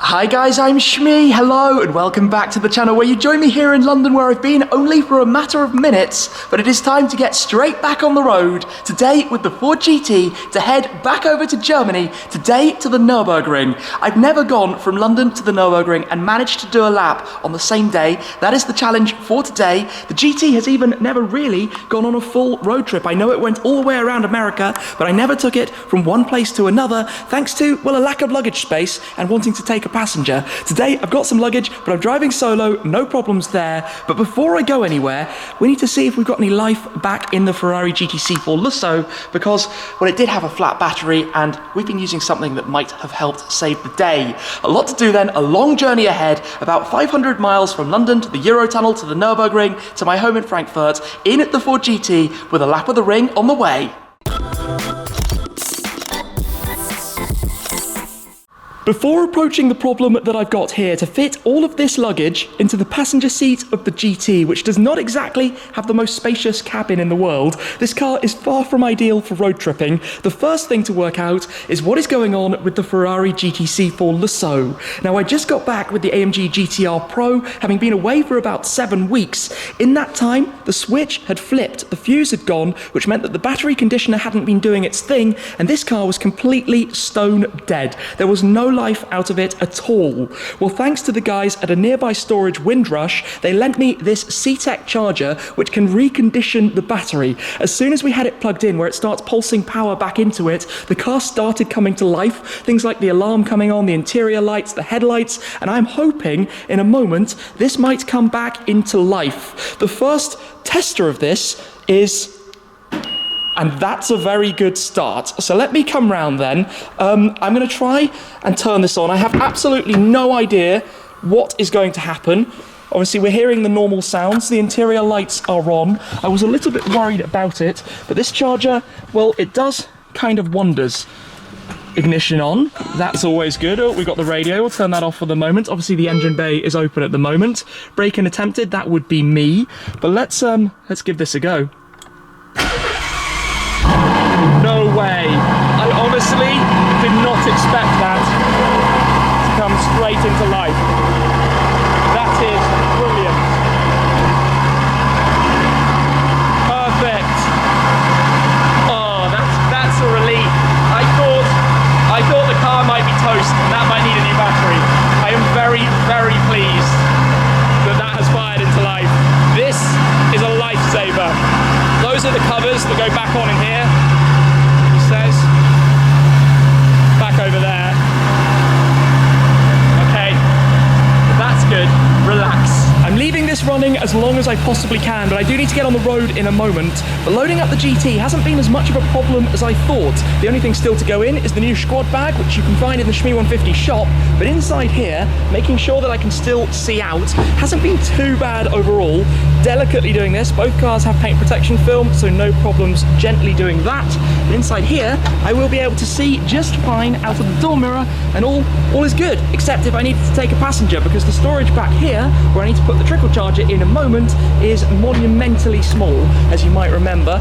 Hi guys, I'm Shmee, hello and welcome back to the channel where you join me here in London where I've been only for a matter of minutes, but it is time to get straight back on the road, today with the Ford GT to head back over to Germany, today to the Nürburgring. I've never gone from London to the Nürburgring and managed to do a lap on the same day. That is the challenge for today. The GT has even never really gone on a full road trip. I know it went all the way around America, but I never took it from one place to another thanks to, well, a lack of luggage space and wanting to take a passenger. Today I've got some luggage, but I'm driving solo, no problems there. But before I go anywhere, we need to see if we've got any life back in the Ferrari GTC4Lusso, because, well, it did have a flat battery and we've been using something that might have helped save the day. A lot to do then, a long journey ahead, about 500 miles from London to the Eurotunnel to the Nürburgring to my home in Frankfurt, in the Ford GT with a lap of the ring on the way. Before approaching the problem that I've got here, to fit all of this luggage into the passenger seat of the GT, which does not exactly have the most spacious cabin in the world, this car is far from ideal for road tripping. The first thing to work out is what is going on with the Ferrari GTC4Lusso. Now, I just got back with the AMG GTR Pro, having been away for about 7 weeks. In that time, the switch had flipped, the fuse had gone, which meant that the battery conditioner hadn't been doing its thing, and this car was completely stone dead. There was no life out of it at all. Well, thanks to the guys at a nearby storage Windrush, they lent me this Ctek charger which can recondition the battery. As soon as we had it plugged in where it starts pulsing power back into it, the car started coming to life. Things like the alarm coming on, the interior lights, the headlights, and I'm hoping in a moment this might come back into life. The first tester of this is... and that's a very good start. So let me come round then. I'm going to try and turn this on. I have absolutely no idea what is going to happen. Obviously, we're hearing the normal sounds. The interior lights are on. I was a little bit worried about it, but this charger, well, it does kind of wonders. Ignition on, that's always good. Oh, we've got the radio, we'll turn that off for the moment. Obviously the engine bay is open at the moment. Braking attempted, that would be me. But let's give this a go. No way. I honestly did not expect that to come straight into life. That is brilliant. Perfect. Oh, that's a relief. I thought the car might be toast and that might need a new battery. I am very, very pleased that that has fired into life. This is a lifesaver. Those are the covers that go back on in here. Says back over there. Okay, that's good. Relax. I'm leaving this running as long as I possibly can, but I do need to get on the road in a moment. But loading up the GT hasn't been as much of a problem as I thought. The only thing still to go in is the new squad bag, which you can find in the Shmee 150 shop. But inside here, making sure that I can still see out, hasn't been too bad overall. Delicately doing this. Both cars have paint protection film, so no problems gently doing that. But inside here, I will be able to see just fine out of the door mirror, and all is good, except if I needed to take a passenger, because the storage back here, where I need to put the trickle charger in a moment, is monumentally small, as you might remember.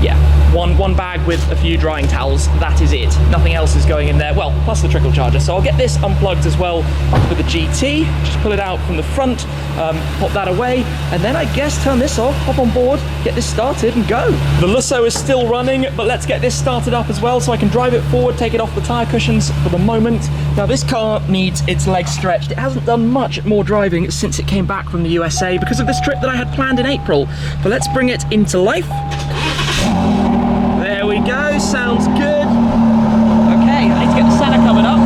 Yeah, one bag with a few drying towels, that is it. Nothing else is going in there, well, plus the trickle charger. So I'll get this unplugged as well for the GT, just pull it out from the front, pop that away, and then I guess turn this off, hop on board, get this started and go. The Lusso is still running, but let's get this started up as well so I can drive it forward, take it off the tyre cushions for the moment. Now this car needs its legs stretched. It hasn't done much more driving since it came back from the USA because of this trip that I had planned in April. But let's bring it into life. There we go, sounds good. Okay, I need to get the center coming up,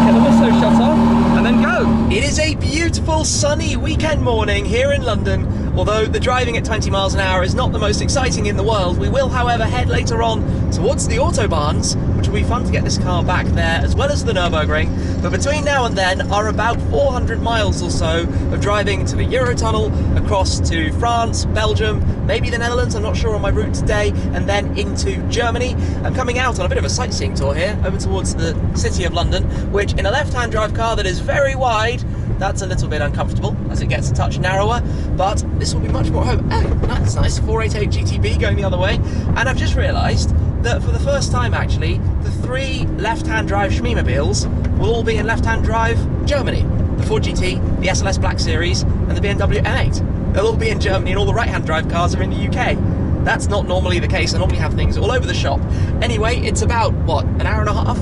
get the Lusso shut off, and then go. It is a beautiful sunny weekend morning here in London. Although the driving at 20 miles an hour is not the most exciting in the world, we will, however, head later on towards the Autobahns, which will be fun to get this car back there, as well as the Nürburgring. But between now and then are about 400 miles or so of driving to the Eurotunnel, across to France, Belgium, maybe the Netherlands, I'm not sure on my route today, and then into Germany. I'm coming out on a bit of a sightseeing tour here, over towards the city of London, which in a left-hand drive car that is very wide, that's a little bit uncomfortable as it gets a touch narrower, but this will be much more home. Oh, that's nice, 488 GTB going the other way. And I've just realised that for the first time actually, the 3 left-hand drive Shmeemobiles will all be in left-hand drive Germany. The Ford GT, the SLS Black Series, and the BMW M8. They'll all be in Germany, and all the right-hand drive cars are in the UK. That's not normally the case. I normally have things all over the shop. Anyway, it's about, what, an hour and a half?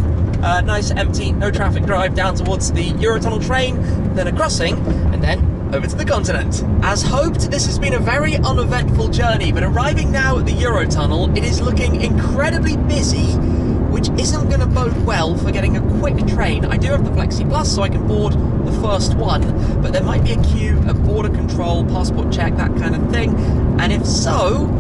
Nice, empty, no traffic drive down towards the Eurotunnel train, then a crossing, and then over to the continent. As hoped, this has been a very uneventful journey, but arriving now at the Eurotunnel, it is looking incredibly busy, which isn't going to bode well for getting a quick train. I do have the Flexi Plus, so I can board the first one, but there might be a queue at border control, passport check, that kind of thing, and if so,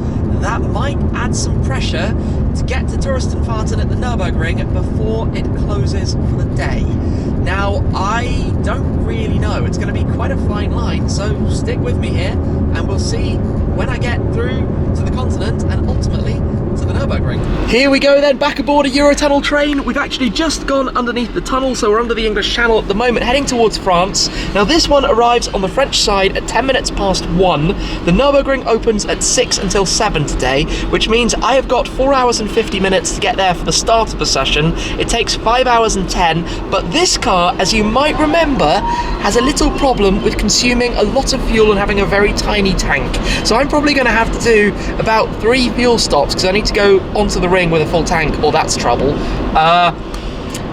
that might add some pressure to get to Touristenfahrten at the Nurburgring before it closes for the day. Now, I don't really know. It's going to be quite a fine line, so stick with me here, and we'll see when I get through to the continent and ultimately to the Nürburgring. Here we go then, back aboard a Eurotunnel train. We've actually just gone underneath the tunnel, so we're under the English Channel at the moment, heading towards France. Now this one arrives on the French side at 10 minutes past 1. The Nürburgring opens at 6 until 7 today, which means I have got 4 hours and 50 minutes to get there for the start of the session. It takes 5 hours and 10, but this car, as you might remember, has a little problem with consuming a lot of fuel and having a very tiny tank. So I'm probably going to have to do about 3 fuel stops because I need to go onto the ring with a full tank, or that's trouble.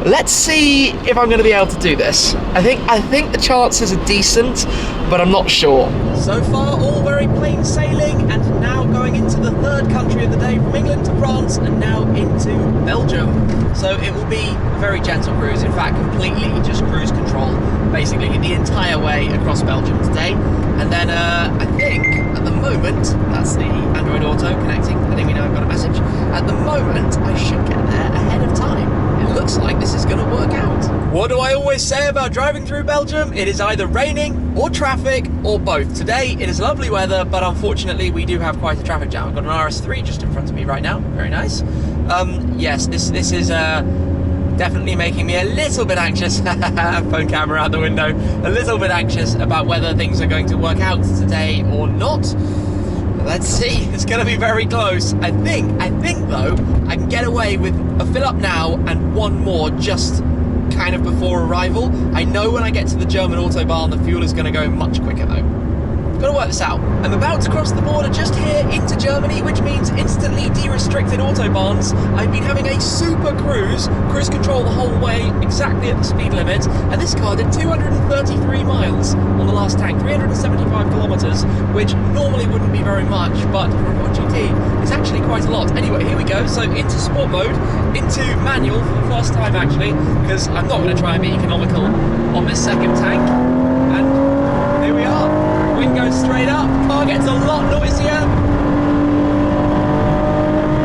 Let's see if I'm going to be able to do this. I think the chances are decent, but I'm not sure. So far, all very plain sailing, and now going into the third country of the day, from England to France, and now into Belgium. So it will be a very gentle cruise, in fact, completely just cruise control, basically the entire way across Belgium today. And then I think, at the moment, that's the Android Auto connecting, letting me know I've got a message. At the moment, I should get there ahead of time. It looks like this is going to work out. What do I always say about driving through Belgium? It is either raining or traffic or both. Today it is lovely weather, but unfortunately we do have quite a traffic jam. I've got an RS3 just in front of me right now. Very nice. Yes, this is definitely making me a little bit anxious. Phone camera out the window. A little bit anxious about whether things are going to work out today or not. Let's see, it's going to be very close. I think though, I can get away with a fill up now and one more just kind of before arrival. I know when I get to the German Autobahn, the fuel is going to go much quicker though. Gotta work this out. I'm about to cross the border just here into Germany, which means instantly de-restricted Autobahns. I've been having a super cruise control the whole way, exactly at the speed limit, and this car did 233 miles on the last tank, 375 kilometers, which normally wouldn't be very much, but for a Ford GT, it's actually quite a lot. Anyway, here we go. So into sport mode, into manual for the first time actually, because I'm not going to try and be economical on this second tank, and here we are. Wind goes straight up, car gets a lot noisier.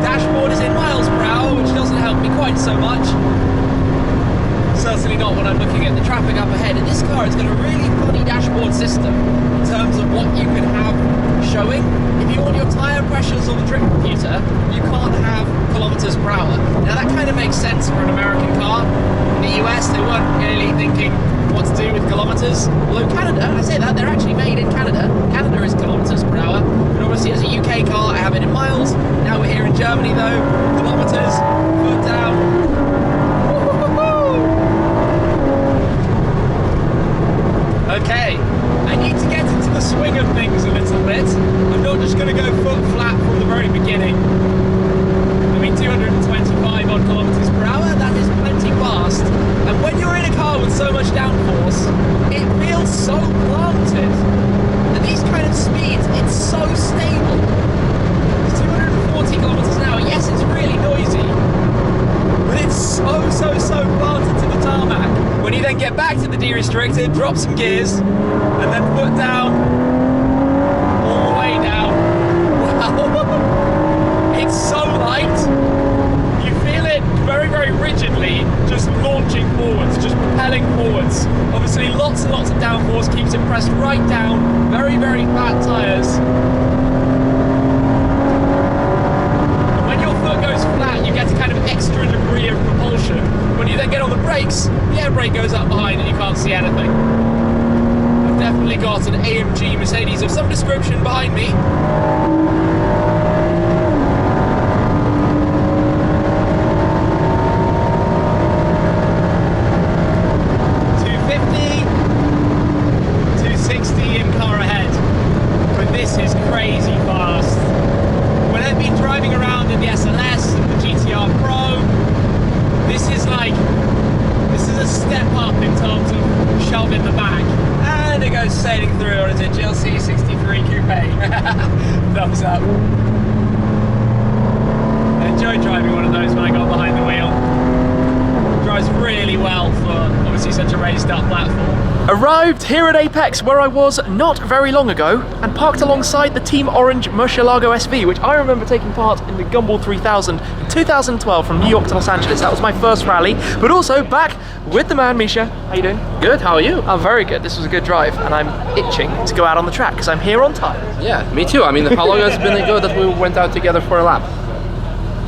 Dashboard is in miles per hour, which doesn't help me quite so much. Certainly not when I'm looking at the traffic up ahead. In this car, it's got a really funny dashboard system in terms of what you can have showing. If you want your tyre pressures on the trip computer, you can't have kilometers per hour. Now that kind of makes sense for an American car. In the US, they weren't really thinking what to do with kilometers. Although Canada, I say that, they're actually made in Canada. Canada is kilometers per hour. But obviously as a UK car, I have it in miles. Now we're here in Germany though, kilometers, foot down. Okay, I need to get into the swing of things a little bit. I'm not just going to go foot flat from the very beginning. I mean, 225 odd kilometers per hour, that is plenty fast. And when you're in a car with so much downforce, it feels so planted. At these kind of speeds, it's so stable. It's 240 kilometers an hour, yes, it's really noisy, but it's so planted to the tarmac. When you then get back to the de-restricted, drop some gears, and then foot down, all the way down. Wow, it's so light. You feel it very rigidly, just launching forwards, just propelling forwards. Obviously lots and lots of downforce keeps it pressed right down, very fat tyres. And when your foot goes flat, you get a kind of extra degree of propulsion. When you then get on the brakes, the air brake goes up behind and you can't see anything. I've definitely got an AMG Mercedes of some description behind me. in terms of shove in the back. And it goes sailing through, or is it GLC 63 Coupe? Thumbs up. I enjoyed driving one of those when I got behind the wheel. Drives really well for obviously such a raised up platform. Arrived here at Apex, where I was not very long ago, and parked alongside the Team Orange Murcielago SV, which I remember taking part in the Gumball 3000 in 2012 from New York to Los Angeles. That was my first rally, but also back with the man, Misha. How you doing? Good, how are you? I'm very good. This was a good drive, and I'm itching to go out on the track because I'm here on time. Yeah, me too. I mean, how long has it been ago that we went out together for a lap?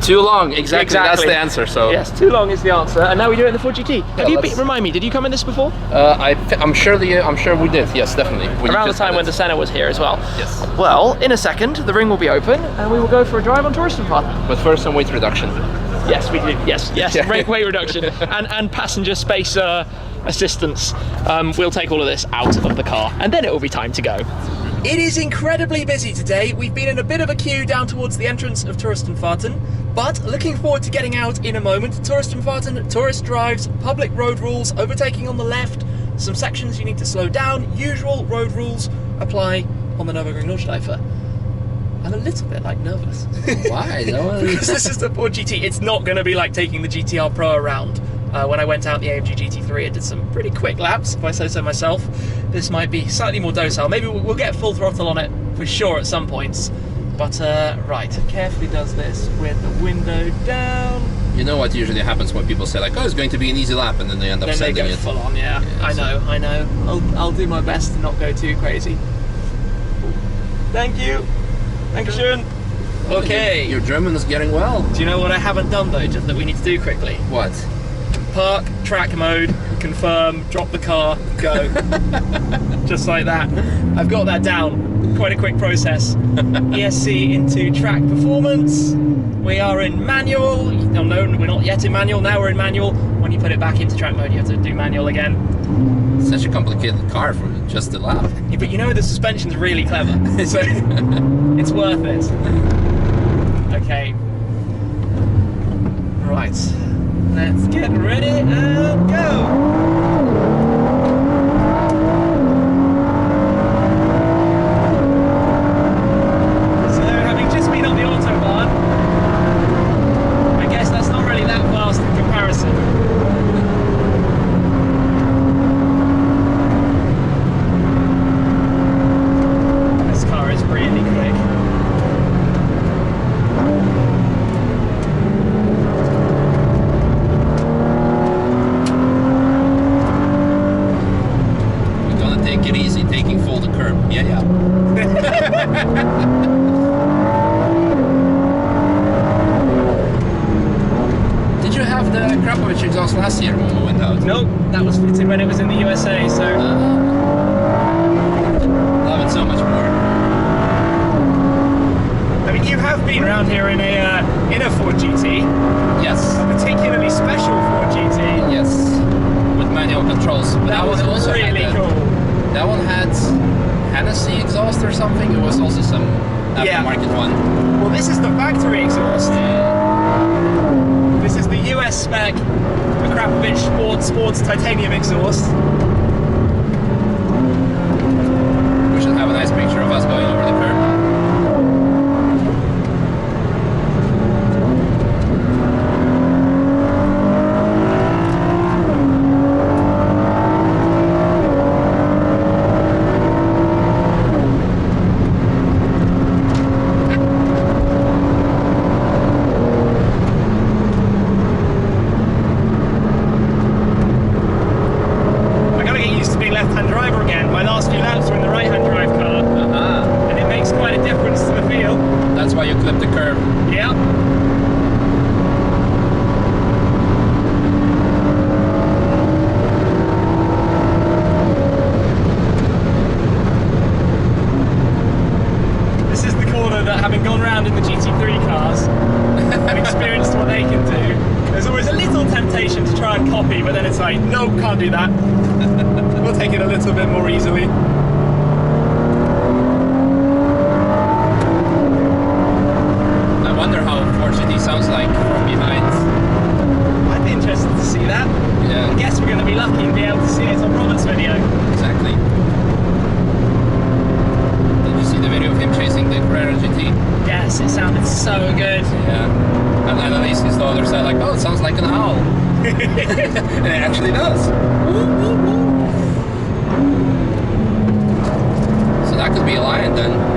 Too long, exactly. That's the answer. So yes, too long is the answer. And now we do it in the Ford GT. Remind me, did you come in this before? I'm sure we did. Yes, definitely. Around the time when the Senna was here as well. Yes. Well, in a second, the ring will be open, and we will go for a drive on Touristenfahrten. But first, some weight reduction. Yes, we do. Yes. Yeah. Weight reduction and passenger space assistance. We'll take all of this out of the car, and then it will be time to go. It is incredibly busy today. We've been in a bit of a queue down towards the entrance of Touristenfahrten, but looking forward to getting out in a moment. Touristenfahrten, tourist drives, public road rules, overtaking on the left, some sections you need to slow down, usual road rules apply on the Nürburgring Nordschleife. I'm a little bit nervous. Why? Because this is the Ford GT. It's not going to be like taking the GTR Pro around. When I went out the AMG GT3, I did some pretty quick laps, if I say so myself. This might be slightly more docile. Maybe we'll get full throttle on it for sure at some points. But right, carefully does this with the window down. You know what usually happens when people say oh, it's going to be an easy lap, and then they end up sending it. Full on, yeah. I know. I'll do my best to not go too crazy. Thank you. Dankeschön. Okay. Your German is getting well. Do you know what I haven't done though, just that we need to do quickly? What? Park, track mode, confirm, drop the car, go. Just like that. I've got that down. Quite a quick process. ESC into track performance. We are in manual. No, we're not yet in manual. Now we're in manual. When you put it back into track mode, you have to do manual again. Such a complicated car for just a lap. Yeah, but you know the suspension's really clever, so it's worth it. Okay. Right. Let's get ready and go! So, having just been on the Autobahn, I guess that's not really that fast in comparison. This car is really quick. Take it easy, taking full the curb. Yeah. Did you have the Krapovic exhaust last year when we went out? Nope, that was fitted when it was in the USA, so... love it so much more. I mean, you have been around here in a Ford GT. Yes. A particularly special Ford GT. Yes. With manual controls. But That was also really cool. That one had Hennessy exhaust or something. It was also some aftermarket one. Well, this is the factory exhaust. This is the US spec, the Krapovic Sports titanium exhaust. We should have a nice picture of us going over the curb. Left-hand driver again. My last few laps were in the right-hand drive car, and it makes quite a difference to the feel. That's why you clip the curb. Yeah. This is the corner that, having gone round in the GT3 cars and experienced what they can do, there's always a little temptation to try and copy, but then it's like, no, can't do that. We'll take it a little bit more easily. I wonder how Ford GT sounds like from behind. I'd be interested to see that. Yeah. I guess we're going to be lucky and be able to see it on Robert's video. Exactly. Did you see the video of him chasing the Ferrari GT? Yes, it sounded so good. Yeah. And then at least his daughter said like, oh, it sounds like an owl. And it actually does. So that could be a lion then.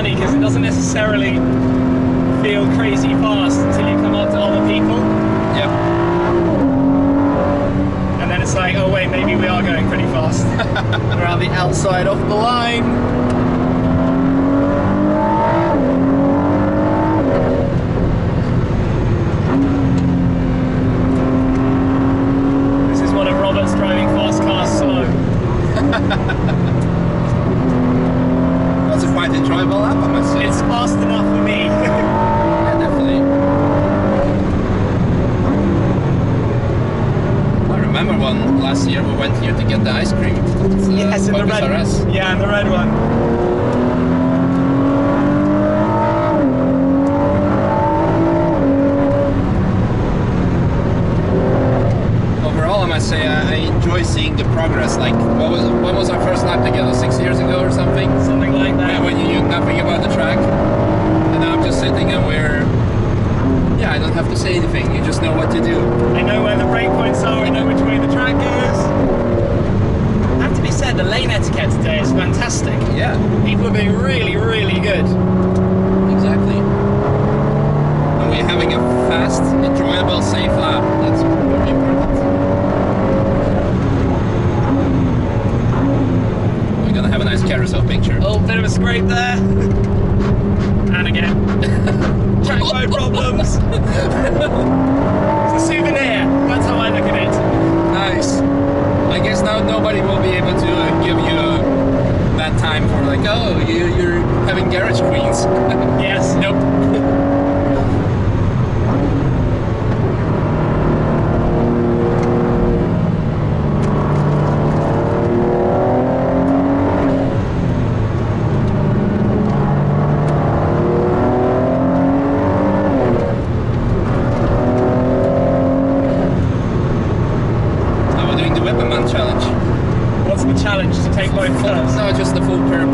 Because it doesn't necessarily feel crazy fast until you come up to other people. Yep. And then it's like, oh wait, maybe we are going pretty fast. We're on the outside of the line. This is one of Robert's driving fast cars slow. That's a quite enjoyable lap, I must say. It's fast enough for me. Yeah, definitely. I remember one last year we went here to get the ice cream. Yes, in the red. RS. Yeah, in the red one. Overall, I must say I enjoy seeing the progress. Like, when was our first lap together? 6 years ago or something? Something like that. When you knew nothing about the track, and now I'm just sitting and yeah, I don't have to say anything. You just know what to do. I know where the brake points are. I know which way the track goes. Have to be said, the lane etiquette today is fantastic. Yeah, People are being really, really good. exactly. And we're having a fast, enjoyable, safe lap. That's very important. We're gonna have a nice carousel picture. Oh, bit of a scrape there. And again. Track mode problems. It's a souvenir. That's how I look at it. Nice. I guess now nobody will be able to give you that time for like, oh, you're having garage queens. Yes. Nope. Challenge. What's the challenge? To take both curves? No, just the full curb.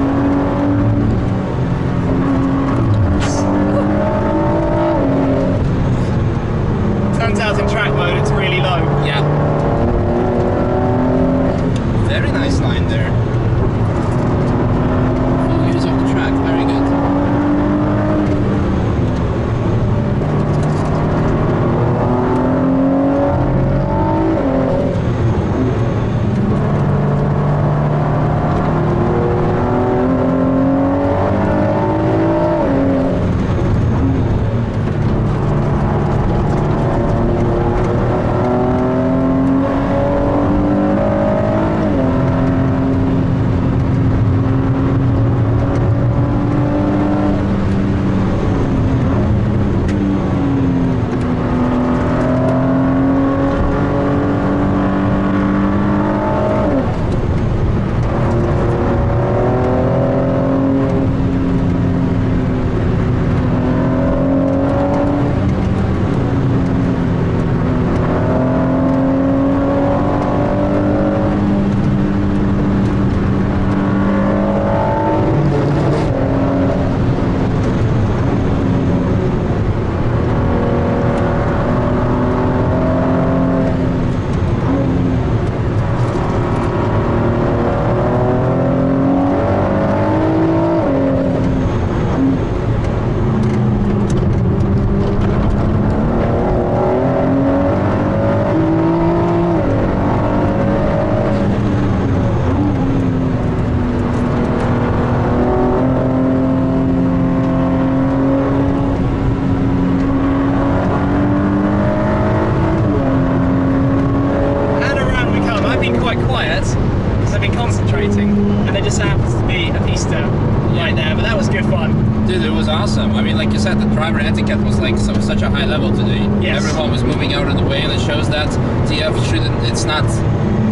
driver etiquette was like such a high level today. Yes. Everyone was moving out of the way, and it shows that TF shouldn't. It's not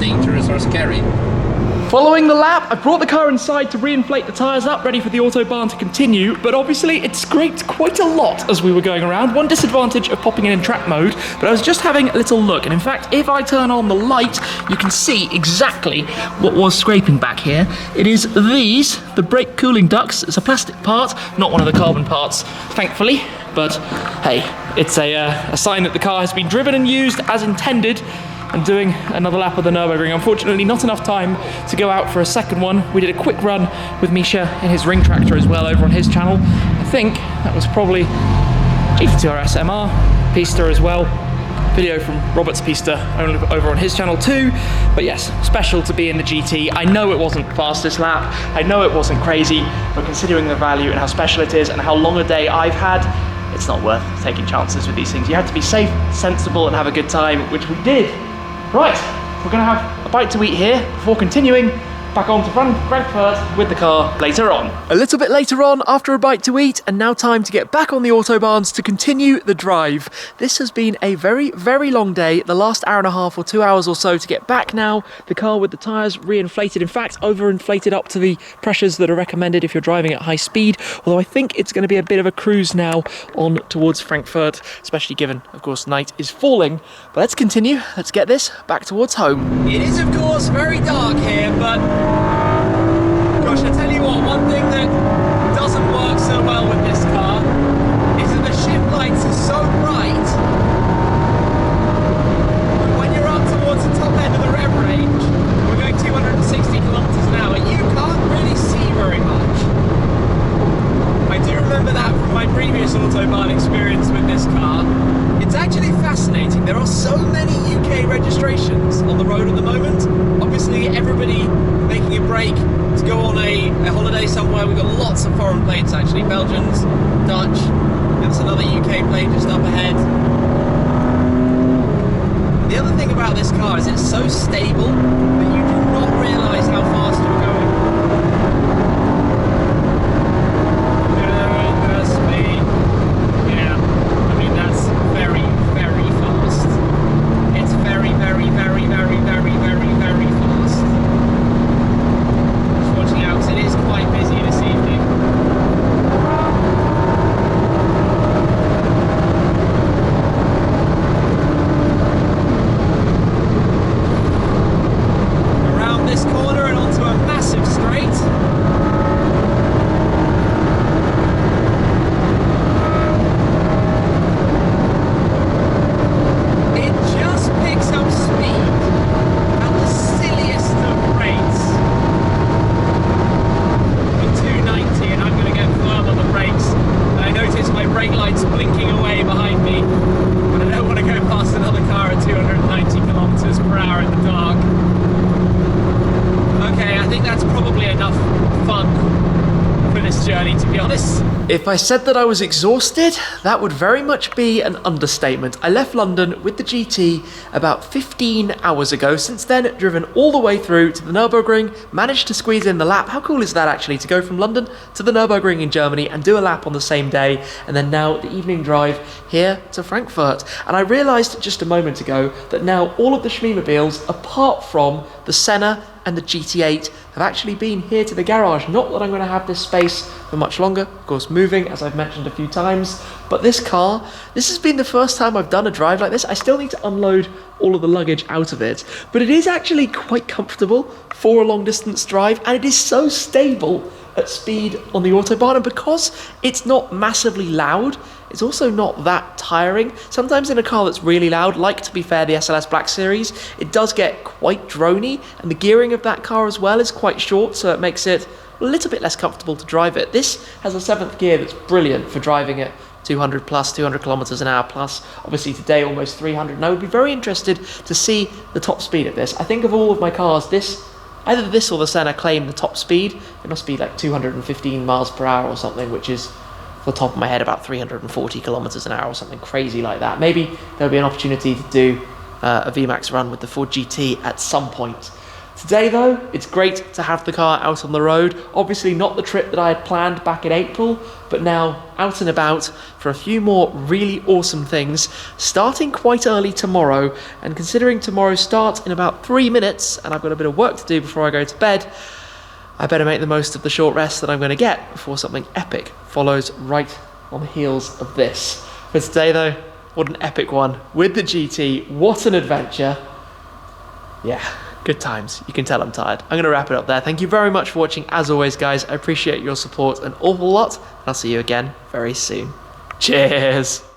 dangerous or scary. Following the lap, I brought the car inside to reinflate the tyres up, ready for the Autobahn to continue, but obviously it scraped quite a lot as we were going around. One disadvantage of popping in track mode, but I was just having a little look, and in fact, if I turn on the light, you can see exactly what was scraping back here. It is these, the brake cooling ducts. It's a plastic part, not one of the carbon parts, thankfully, but hey, it's a sign that the car has been driven and used as intended. And doing another lap of the Nürburgring. Unfortunately, not enough time to go out for a second one. We did a quick run with Misha in his ring tractor as well over on his channel. I think that was probably GT2RS MR, Pista as well. Video from Robert's Pista over on his channel too. But yes, special to be in the GT. I know it wasn't fastest lap. I know it wasn't crazy, but considering the value and how special it is and how long a day I've had, it's not worth taking chances with these things. You have to be safe, sensible, and have a good time, which we did. Right, we're going to have a bite to eat here before continuing back on to Frankfurt with the car later on. A little bit later on, after a bite to eat, and now time to get back on the Autobahns to continue the drive. This has been a very, very long day, the last hour and a half or 2 hours or so to get back now. The car with the tyres reinflated, in fact, overinflated up to the pressures that are recommended if you're driving at high speed, although I think it's going to be a bit of a cruise now on towards Frankfurt, especially given, of course, night is falling. But let's continue, let's get this back towards home. It is, of course, very dark here, but gosh, I tell you what, one thing that doesn't work so well with this car is that the shift lights are so bright. But when you're up towards the top end of the rev range, we're going 260 kilometers an hour, you can't really see very much. I do remember that from my previous Autobahn experience with this car. It's actually fascinating. There are so many UK registrations on the road at the moment. Obviously, everybody making a break to go on a holiday somewhere. We've got lots of foreign plates actually. Belgians, Dutch, there's another UK plate just up ahead. The other thing about this car is it's so stable that you do not realise how fast you're going. If I said that I was exhausted, that would very much be an understatement. I left London with the GT about 15 hours ago. Since then, driven all the way through to the Nürburgring, managed to squeeze in the lap. How cool is that actually, to go from London to the Nürburgring in Germany and do a lap on the same day, and then now the evening drive here to Frankfurt. And I realised just a moment ago that now all of the Schmiemobiles, apart from the Senna and the GT8, have actually been here to the garage. Not that I'm going to have this space for much longer, of course moving, as I've mentioned a few times, but this car, this has been the first time I've done a drive like this. I still need to unload all of the luggage out of it, but it is actually quite comfortable for a long distance drive, and it is so stable at speed on the Autobahn, and because it's not massively loud, it's also not that tiring. Sometimes in a car that's really loud, like, to be fair, the SLS Black Series, it does get quite drony, and the gearing of that car as well is quite short, so it makes it a little bit less comfortable to drive it. This has a 7th gear that's brilliant for driving at 200 kilometers an hour plus. Obviously today almost 300, and I would be very interested to see the top speed of this. I think of all of my cars, either this or the Senna claim the top speed. It must be like 215 miles per hour or something, which is, off the top of my head, about 340 kilometers an hour or something crazy like that. Maybe there'll be an opportunity to do a VMAX run with the Ford GT at some point. Today though, it's great to have the car out on the road. Obviously not the trip that I had planned back in April, but now out and about for a few more really awesome things, starting quite early tomorrow. And considering tomorrow starts in about 3 minutes and I've got a bit of work to do before I go to bed, I better make the most of the short rest that I'm going to get before something epic follows right on the heels of this. For today though, what an epic one with the GT. What an adventure. Yeah, good times. You can tell I'm tired. I'm going to wrap it up there. Thank you very much for watching. As always, guys, I appreciate your support an awful lot. And I'll see you again very soon. Cheers.